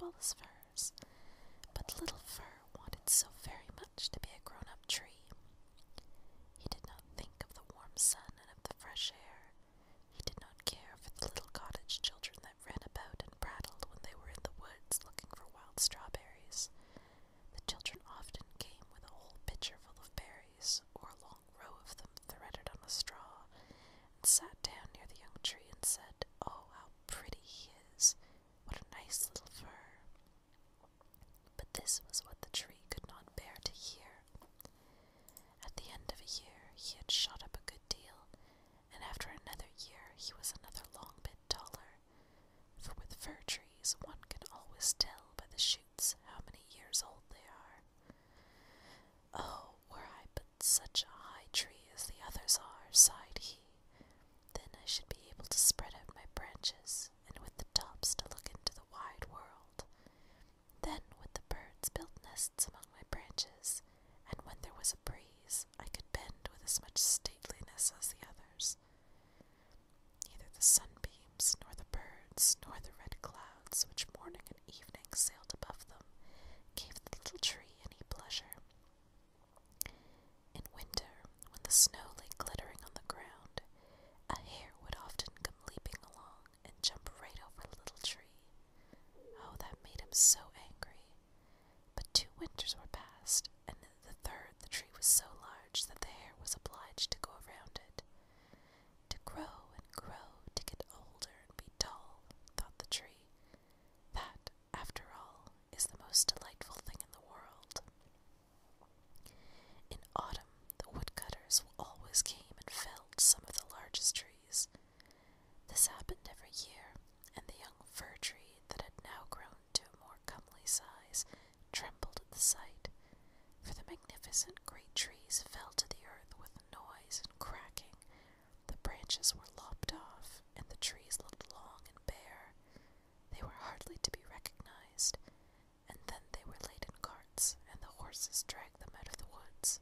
tall as Firs, but little Fir wanted so very much to be a grown-up tree. He did not think of the warm sun and of the fresh air. He did not care for the little cottage children that ran about and prattled when they were in the woods looking for wild strawberries. The children often came with a whole pitcher full of berries, or a long row of them threaded on a straw, and sat down near the young tree and said, "Oh, how pretty he is! What a nice little Fir!" But this was what the tree could not bear to hear. At the end of a year he had shot up a good deal, and after another year he was another long bit taller, for with fir trees one can always tell by the shoots how many years old they are. "Oh, were I but such a high tree as the others are," sighed he, "then I should be able to spread out my branches, and with the tops to look into the wide world. Then would the birds build nests among my branches, and when there was a breeze, I could bend with as much stateliness as the others." Neither the sunbeams, nor the birds, nor the red clouds, which morning and evening sailed above them, gave the little tree any pleasure. In winter, when the snow lay glittering on the ground, a hare would often come leaping along and jump right over the little tree. Oh, that made him so angry. But 2 winters were past, and in the third the tree was so large that the hare was obliged to go around it. To grow and grow, to get older and be tall, thought the tree. That, after all, is the most delightful thing in the world. In autumn, the woodcutters always came and felled some of the largest trees. This happened every year, and the young fir tree that had now grown to a more comely size trembled at the sight, for the magnificent great trees fell to the earth with noise and cracking. The branches were lopped off, and the trees looked long and bare. They were hardly to be recognized, and then they were laid in carts, and the horses dragged them out of the woods.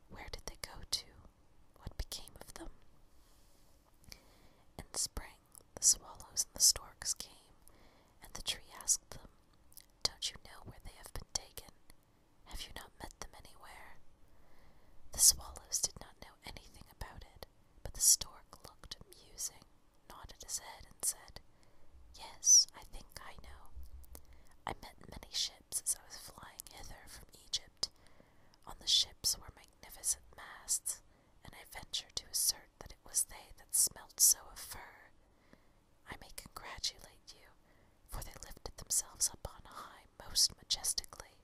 Where did they go to? What became of them? In spring, the swallows and the storks came, and the tree asked them, "Don't you know where they have been taken? Have you not met them anywhere?" The swallows did not know anything about it, but the stork looked musing, nodded his head, and said, "Yes, I think I know. I met many ships as I was flying hither from Egypt. On the ships were magnificent masts, and I venture to assert that it was they that smelt so of fir. I may congratulate you, for they lifted themselves up on high most majestically.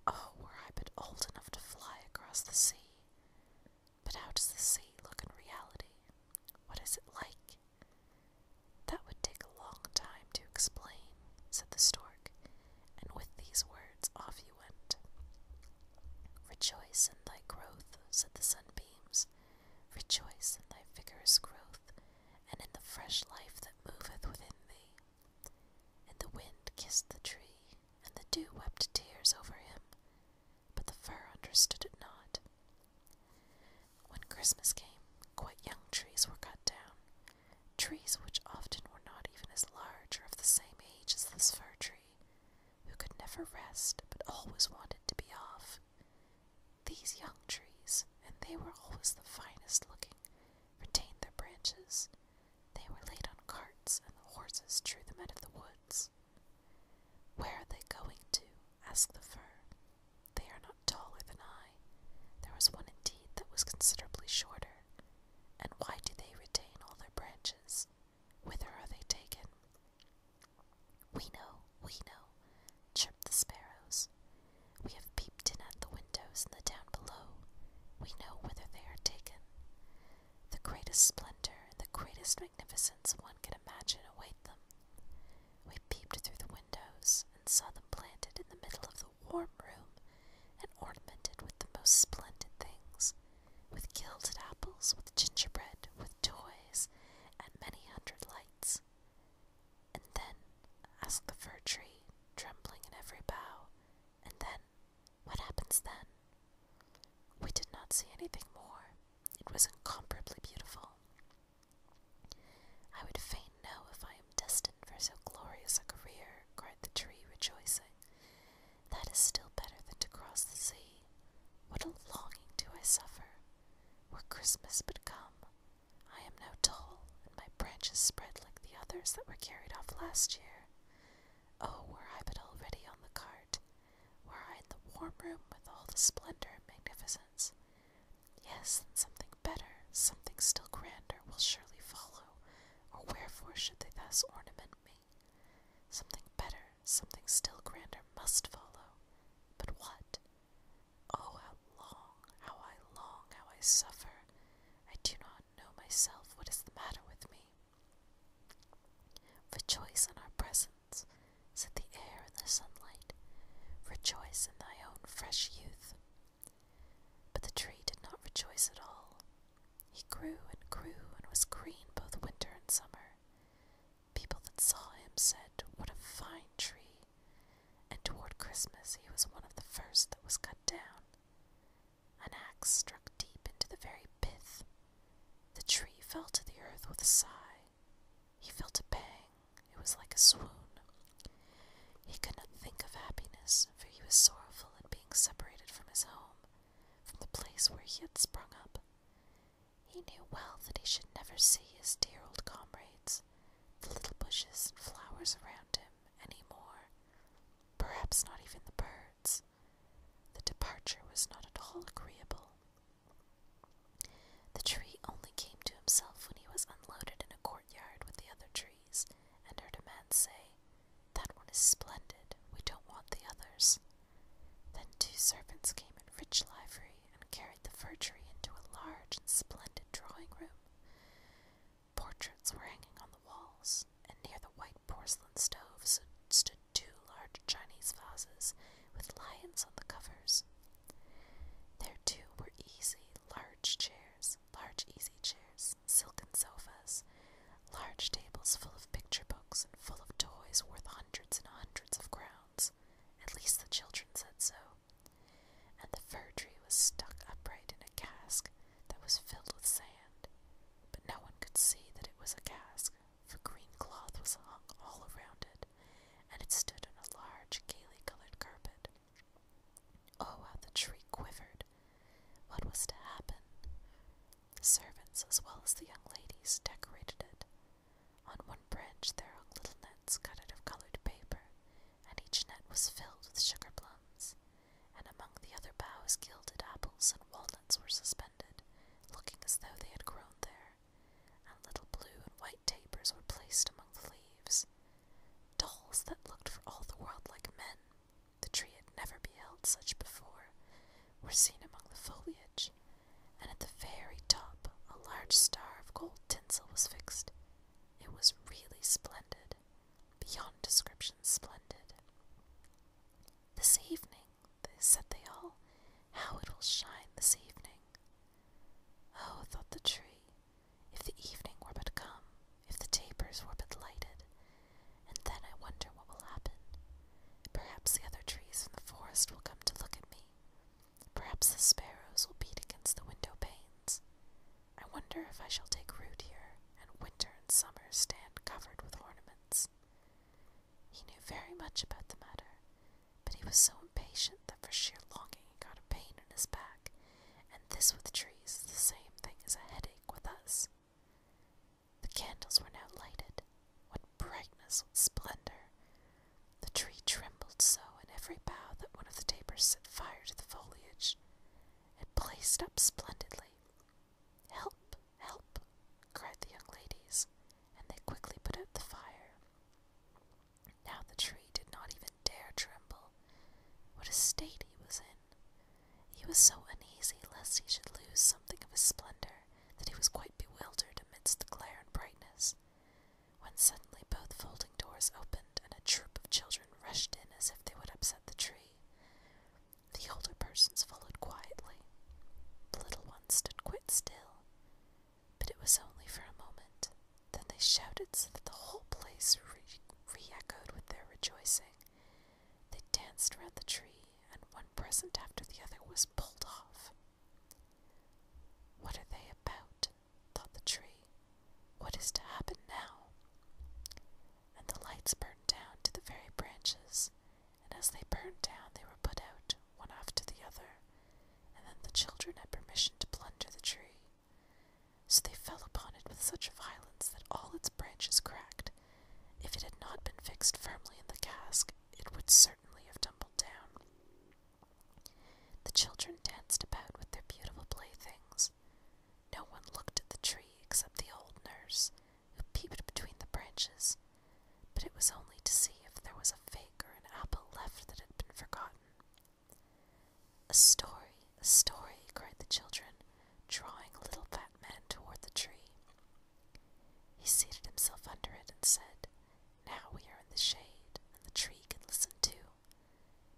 Oh, were I but old enough to fly across the sea! But how does the sea look in reality? What is it like?" "That would take a long time to explain," said the stork, and with these words off he went. "Rejoice in thy growth," said the sunbeams. "Rejoice in thy vigorous growth, and in the fresh life that moveth within thee." And the wind kissed the tree, and the dew wept tears over him, but the fir understood it not. When Christmas came, quite young trees were cut down, trees which often were not even as large or of the same age as this fir tree, who could never rest, but always wanted to be off. These young trees, and they were always the finest looking, retained their branches. They were laid on carts, and the horses drew them out of the woods. "Where are they going to?" asked the fir. "They are not taller than I. There was one indeed that was considerably shorter. And why do they retain all their branches? Whither are they taken?" We know," chirped the sparrows. "We have peeped in at the windows in the town below. We know whither they are taken. The greatest splendor and the greatest magnificence one can imagine await them. We peeped through the windows, and saw them planted in the middle of the warm room, and ornamented with the most splendid things, with gilded apples, with gingerbread, with toys, and many 100 lights." "And then," asked the fir tree, trembling in every bough, "and then, what happens then?" "We did not see anything more. It was incomparably beautiful." "I would fain know if I am destined for so glorious a career," presents that were carried off last year. Oh, were I but already on the cart, were I in the warm room with all the splendor and magnificence. Yes, and something better, something still grander will surely follow, or wherefore should they thus ornament me? Something better, something still grander must follow. But what? Oh, how I long, how I suffer. I do not know myself what is the matter with me. Rejoice in our presence, said the air and the sunlight. Rejoice in thy own fresh youth. But the tree did not rejoice at all. He grew and was green both winter and summer. People that saw him said, "What a fine tree!" And toward Christmas he was one of the first that was cut down. An axe struck deep into the very pith. The tree fell to the earth with a sigh. He felt a pang. It was like a swoon. He could not think of happiness, for he was sorrowful at being separated from his home, from the place where he had sprung up. He knew well that he should never see his dear old comrades, the little bushes and flowers around him, any more. Perhaps not even the birds. The departure was not at all agreeable. The tree only came to himself when he was unloaded in a courtyard with the other trees, and heard a man say, "That one is splendid, we don't want the others." Then 2 servants came in rich livery, and carried the fir tree into a large and splendid drawing room. Portraits were hanging on the walls, and near the white porcelain stove stood 2 large Chinese vases with lions on the covers. There too were large easy chairs, silken sofas, large tables full of picture books and full of toys worth hundreds and hundreds of crowns. At least the children said so. And the fir tree was stuck upright in a cask that was filled with sand, but no one could see that it was a cask, for green cloth was hung all around it, and it stood on a large, gaily colored carpet. Oh, how the tree quivered! What was to happen? The servants, as well as the young ladies, decorated it. On one branch there hung little nets cut out of colored paper, and each net was filled with sugar plums, and among the other boughs gilded apples and walnuts were suspended, looking as though they had grown there, and little blue and white tapers were placed among the leaves. Dolls that looked for all the world like men, the tree had never beheld such before, were seen among the foliage, and at the very top a large star of gold tinsel was fixed. It was really splendid, beyond description splendid. "This evening," said they all, "how it will shine this evening." Oh, thought the tree, if the evening were but come, if the tapers were but lighted, and then I wonder what will happen. Perhaps the other trees in the forest will come to look at me. Perhaps the sparrows will beat against the window panes. I wonder if I shall take root here, and winter and summer stand covered with ornaments. He knew very much about the matter, but he was so impatient that for sheer longing he got a pain in his back, and this with trees is the same thing as a headache with us. The candles were now lighted. What brightness, what splendor! The tree trembled so in every bough that one of the tapers set fire to the foliage. It blazed up splendidly. "Help, help!" cried the young ladies, and they quickly put out the fire. Now the tree did not even dare tremble. What a state he was in! He was so uneasy lest he should lose something of his splendor that he was quite bewildered amidst the glare and brightness, when suddenly both folding doors opened, and a troop of children rushed in as if they would upset the tree. The older persons followed quietly. The little ones stood quite still, but it was only for a moment. Then they shouted so that the whole place re-echoed with their rejoicing. They danced round the tree, and one present after the other was pulled off. "What are they about?" thought the tree. "What is to happen now?" And the lights burned down to the very branches, and as they burned down they were put out, one after the other, and then the children had permission to plunder the tree. So they fell upon it with such violence that all its branches cracked, If it had not been fixed firmly in the cask, it would certainly have tumbled down. The children danced about with their beautiful playthings. No one looked at the tree except the old nurse, who peeped between the branches, but it was only to see if there was a fig or an apple left that had been forgotten. A story, cried the children, drawing a little fat man toward the tree. He seated himself under it and said, "Now we are in the shade, and the tree can listen too.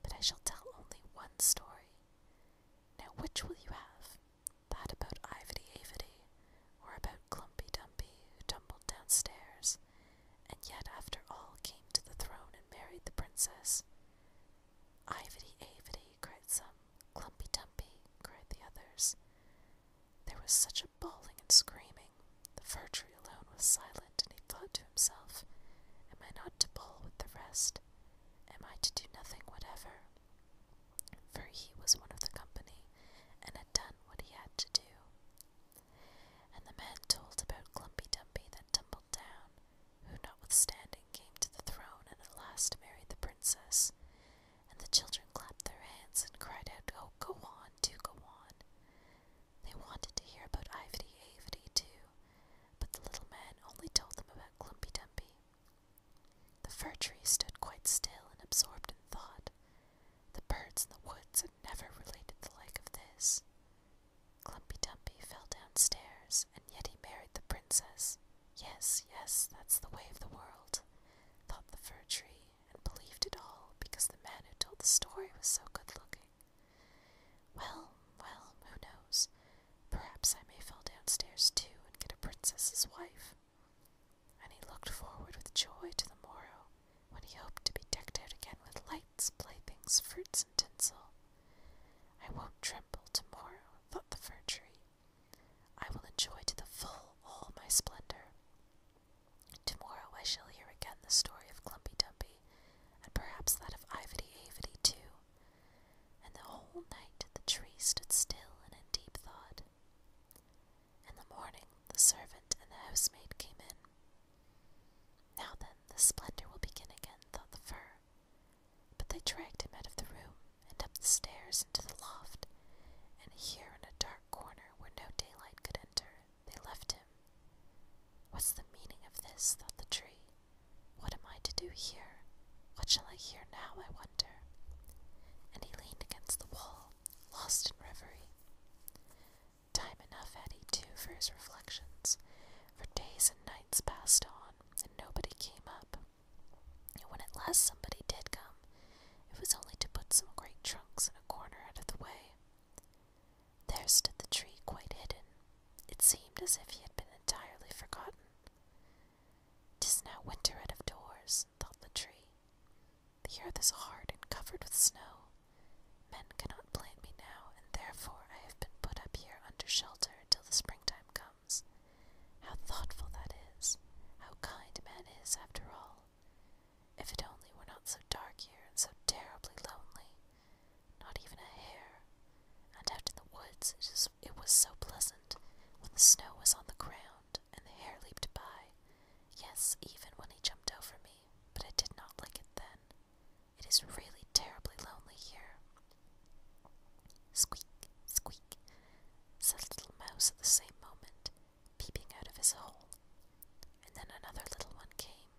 But I shall tell only one story. Now which will you have? That about Ivedy Avedy, or about Clumpy Dumpy, who tumbled downstairs, and yet after all came to the throne and married the princess?" "Ivedy Avedy," cried some. "Clumpy Dumpy," cried the others. There was such a bawling and screaming. The Fir Tree alone was silent, and he thought to himself, "Am I not to bawl with the rest? Am I to do nothing whatever?" For he was one of the company, and had done what he had to do. And the man told about Clumpy Dumpy that tumbled down, who notwithstanding came to the throne and at last married the princess. And the children clapped their hands and cried out, "Oh, go on, do go on." They wanted to hear about Ivedy Avedy too, but the little man only told them about Clumpy Dumpy. The Fir Tree stood quite still and absorbed in thought. The birds in the woods had never related the like of this. Clumpy Dumpy fell downstairs, and yet he married the princess. Yes, that's the way of the world, thought the Fir Tree, and believed it all because the man who told the story was so good-looking. Well, who knows? Perhaps I may fall downstairs too and get a princess's wife. And he looked forward with joy to the morrow, when he hoped to be decked out again with lights, playthings, fruits, and tinsel. I won't tremble tomorrow, thought the Fir Tree. I will enjoy to the full all my splendor. Tomorrow I shall hear again the story of Clumpy Dumpy, and perhaps that of Ivedy Avedy too. And the whole night the tree stood still and in deep thought. In the morning the servant and the housemaid came in. Now then, the splendor will begin again, thought the Fir. But they dragged him out of the room and up the stairs into the loft, and here in a dark corner where no daylight could enter, they left him. What's the meaning of this, thought the tree. What am I to do here? What shall I hear now, I wonder? And he leaned against the wall, lost in reverie. Time enough had he too for his reflections, for days and nights passed on, and nobody came up. And when at last somebody did come, it was only to put some great trunks in a corner out of the way. There stood the tree quite hidden. It seemed as if he had been entirely forgotten. "'Tis now winter out of doors," thought the tree. "The earth is hard and covered with snow. Men cannot plant me now, and therefore I have been put up here under shelter until the springtime comes. How thoughtful that is! How kind man is, after all! If it only were not so dark here and so terribly lonely. Not even a hare. And out in the woods it was so pleasant, when the snow was on the ground, and the hare leaped by. Yes, even when he jumped over me, but I did not like it then. It is really terribly lonely here." "Squeak, squeak," said a little mouse at the same moment, peeping out of his hole. And then another little one came.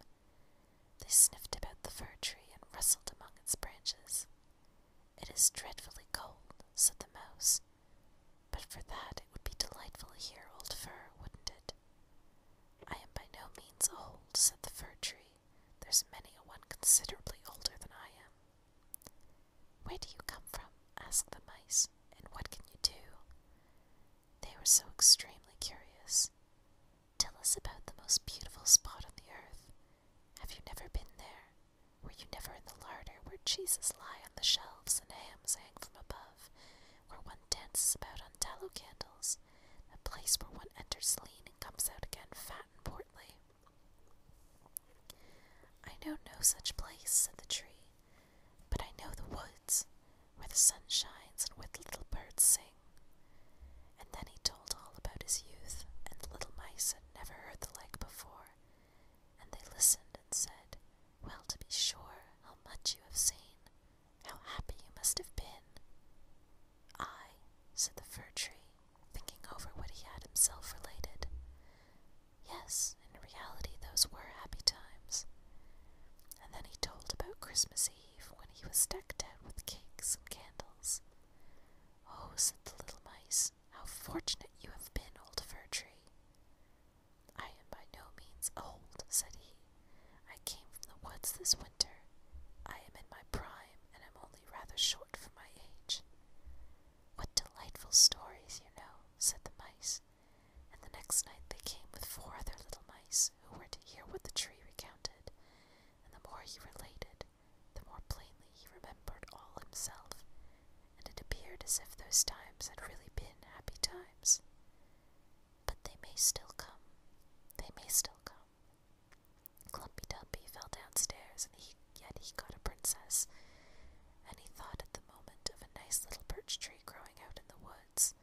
They sniffed about the Fir Tree and rustled among its branches. "It is dreadfully cold," said the mouse. "But for that it would be delightful here, old Fir, wouldn't it?" "I am by no means old," said the Fir Tree. "There's many a one considerably older than I am." "Where do you come from?" asked the mice, "and what can you do?" They were so extremely curious. "Tell us about the most beautiful spot on the earth. Have you never been there? Were you never in the larder where cheeses lie on the shelves and hams hang from above, where one dances about on tallow candles, a place where one enters lean and comes out again fat and portly?" "I know no such place," said the tree, "but I know the woods, where the sun shines and where the little birds sing." And then he told all about his youth, and the little mice had never heard the like before, and they listened and said, "Well, to be sure, how much you have seen! How happy you must have been!" "Aye," said the Fir Tree, thinking over what he had himself related. "Yes, in reality those were happy times." And then he told about Christmas Eve, when he was decked out with cakes and candles. "Oh," said the little mice, "how fortunate you have been, old Fir Tree." "I am by no means old," said he. "I came from the woods this winter. I am in my prime, and am only rather short for my age." "What delightful stories you know," said the mice, and the next night they came with 4 other little mice, who were to hear what the tree recounted, and the more he related, the more plainly he remembered all himself, and it appeared as if those times had really been happy times. But they may still come. They may still come. Klumpy Dumpy fell downstairs, and yet he got a princess, and he thought at the moment of a nice little birch tree growing out in the woods.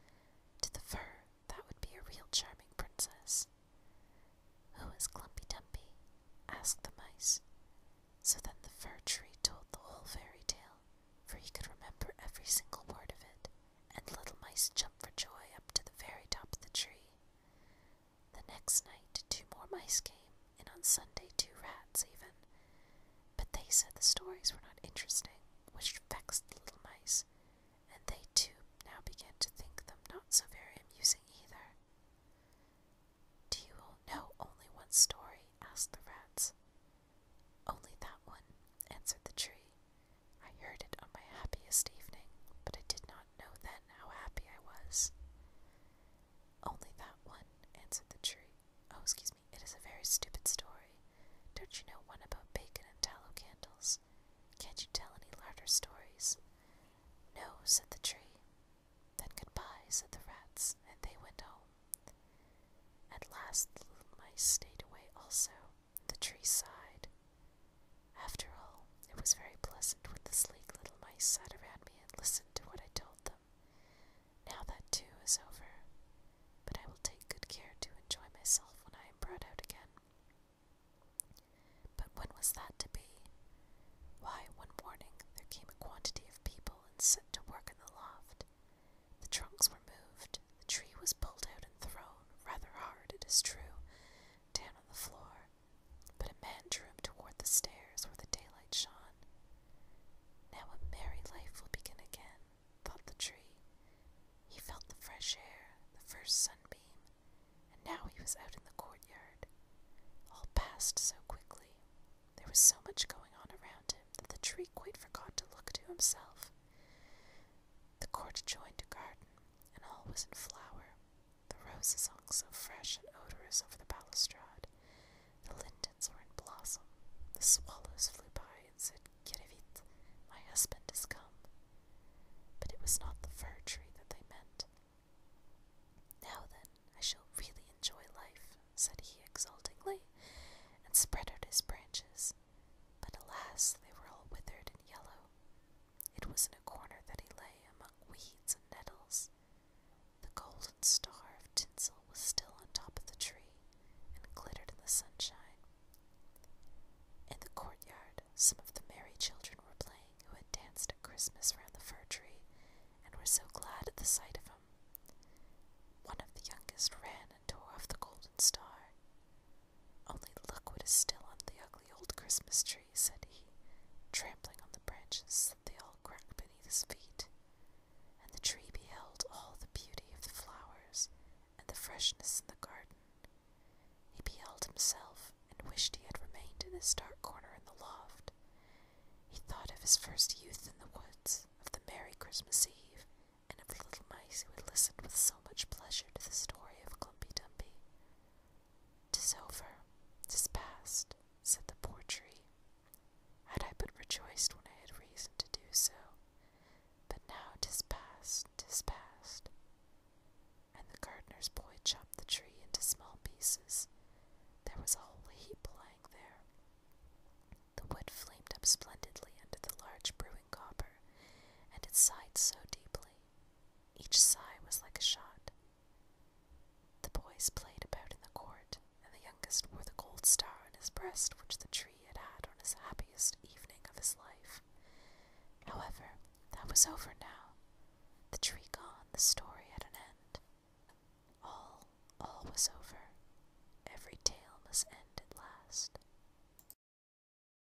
To the fir, that would be a real charming princess. "Who is Klumpy Dumpy?" asked the mice. So then the Fir Tree told the whole fairy tale, for he could remember every single word of it, and the little mice jumped for joy up to the very top of the tree. The next night 2 more mice came, and on Sunday 2 rats even, but they said the stories were not interesting, which vexed the little mice, and they too now began to think them not so very amusing either. "Do you know only one story?" asked the rats. "Only that one," answered the tree. "I heard it on my happiest evening, but I did not know then how happy I was." "Only that one," answered the tree. "Oh, excuse me, it is a very stupid story. Don't you know one about bacon and tallow candles? Can't you tell any larder stories?" "No," said the tree. "Then goodbye," said the rats, and they went home. At last the little mice stayed away also. The tree sighed. "After all, it was very pleasant when the sleek little mice sat around me and listened to what I told them. Now that too is over, but I will take good care to enjoy myself when I am brought out again." But when was that to be? Why, one morning there came a quantity of people and set to work in the loft. The trunks were moved, the tree was pulled out and thrown, rather hard, it is true, down on the floor, but a man drew him toward the stairs where the daylight shone. "Now a merry life will begin again," thought the tree. He felt the fresh air, the first sunbeam, and now he was out in the courtyard. All passed so quickly. There was so much going on around him that the tree quite forgot to look to himself. The court adjoined a garden, and all was in flower. The roses hung so fresh and odorous over the balustrade. The lindens were in blossom. The swallows flew by and said, "Kirivit, my husband is come." But it was not the Fir Tree that they meant. "Now then, I shall really enjoy life," said he exultingly, and spread out his branches. But alas, they were all withered and yellow. It was in a corner that he lay among weeds and nettles. The golden star of tinsel was still on top of the tree, and glittered in the sunshine. In the courtyard, some of the merry children were playing who had danced at Christmas round the Fir Tree, and were so glad at the sight of him. One of the youngest ran and tore off the golden star. "Only look what is still on the ugly old Christmas tree," said he, trampling on the branches that they all cracked beneath his feet. And the tree beheld all the beauty of the flowers and the freshness in the garden. He beheld himself, and wished he had remained in his dark corner in the loft. He thought of his first youth in the woods, of the merry Christmas Eve, and of the little mice who had listened with so much pleasure to the story of Klumpy Dumpy. "'Tis over, 'tis past," said the poor tree. "Had I but rejoiced when I had reason to do so. But now 'tis past, 'tis past." And the gardener's boy chopped the tree into small pieces. There was a whole heap lying there. The wood flamed up splendidly under the large brewing copper, and it sighed so deeply. Each sigh was like a shot. The boys played about in the court, and the youngest wore the gold star on his breast which the tree his life. However, that was over now. The tree gone, the storm